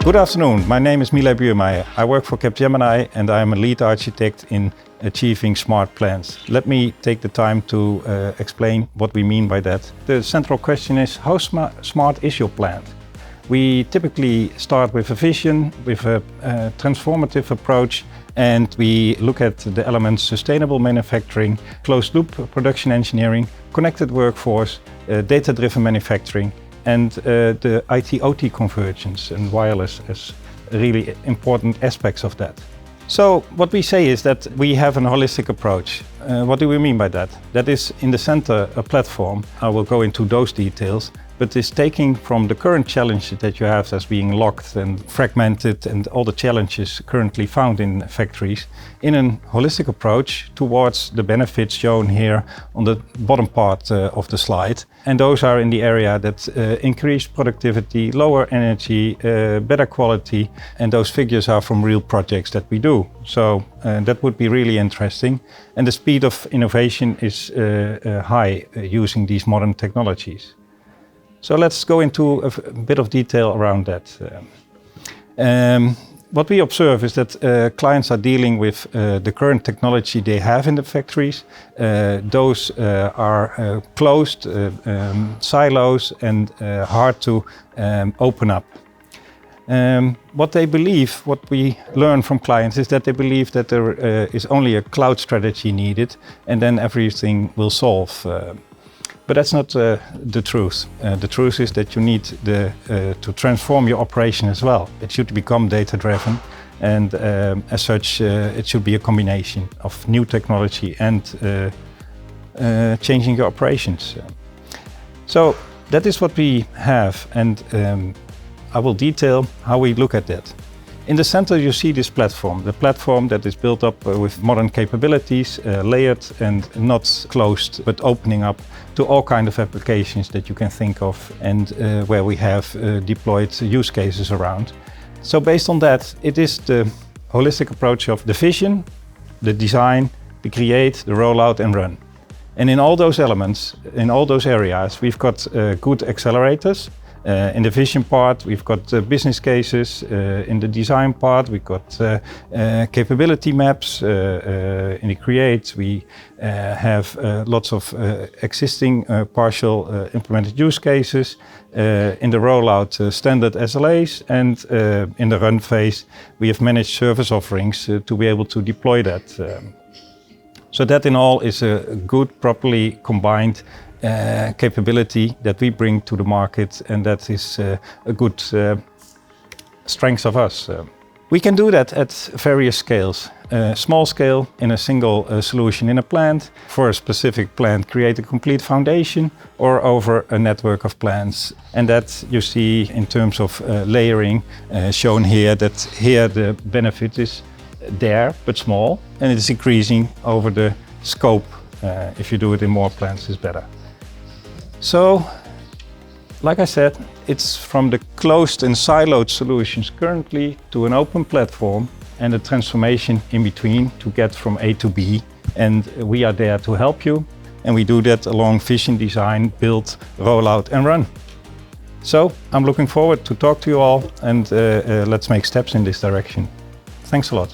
Good afternoon, my name is Mile Buurmeijer. I work for Capgemini and I am a lead architect in achieving smart plants. Let me take the time to explain what we mean by that. The central question is, how smart is your plant? We typically start with a vision, with a transformative approach, and we look at the elements sustainable manufacturing, closed loop production engineering, connected workforce, data-driven manufacturing, and the IT-OT convergence and wireless as really important aspects of that. So what we say is that we have a holistic approach. What do we mean by that? That is in the center a platform. I will go into those details, but it's taking from the current challenges that you have as being locked and fragmented and all the challenges currently found in factories in a holistic approach towards the benefits shown here on the bottom part of the slide. And those are in the area that increase productivity, lower energy, better quality, and those figures are from real projects that we do. So that would be really interesting. And the speed of innovation is high using these modern technologies. So let's go into a bit of detail around that. What we observe is that clients are dealing with the current technology they have in the factories. Those are closed silos and hard to open up. What they believe, what we learn from clients is that they believe that there is only a cloud strategy needed and then everything will solve. But that's not the truth. The truth is that you need to transform your operation as well. It should become data-driven, and as such, it should be a combination of new technology and changing your operations. So that is what we have, and I will detail how we look at that. In the center you see this platform, the platform that is built up with modern capabilities, layered and not closed, but opening up to all kinds of applications that you can think of and where we have deployed use cases around. So based on that, it is the holistic approach of the vision, the design, the create, the rollout and run. And in all those elements, in all those areas, we've got good accelerators. In the vision part, we've got business cases. In the design part, we've got capability maps. In the create, we have lots of existing partial implemented use cases. In the rollout, standard SLAs. And in the run phase, we have managed service offerings to be able to deploy that. So that in all is a good, properly combined capability that we bring to the market, and that is a good strength of us. We can do that at various scales. Small scale in a single solution in a plant, for a specific plant create a complete foundation, or over a network of plants. And that you see in terms of layering shown here, that here the benefit is there but small, and it is increasing over the scope. If you do it in more plants, it's better. So, like I said, it's from the closed and siloed solutions currently to an open platform and a transformation in between to get from A to B. And we are there to help you. And we do that along vision, design, build, rollout and run. So I'm looking forward to talk to you all, and let's make steps in this direction. Thanks a lot.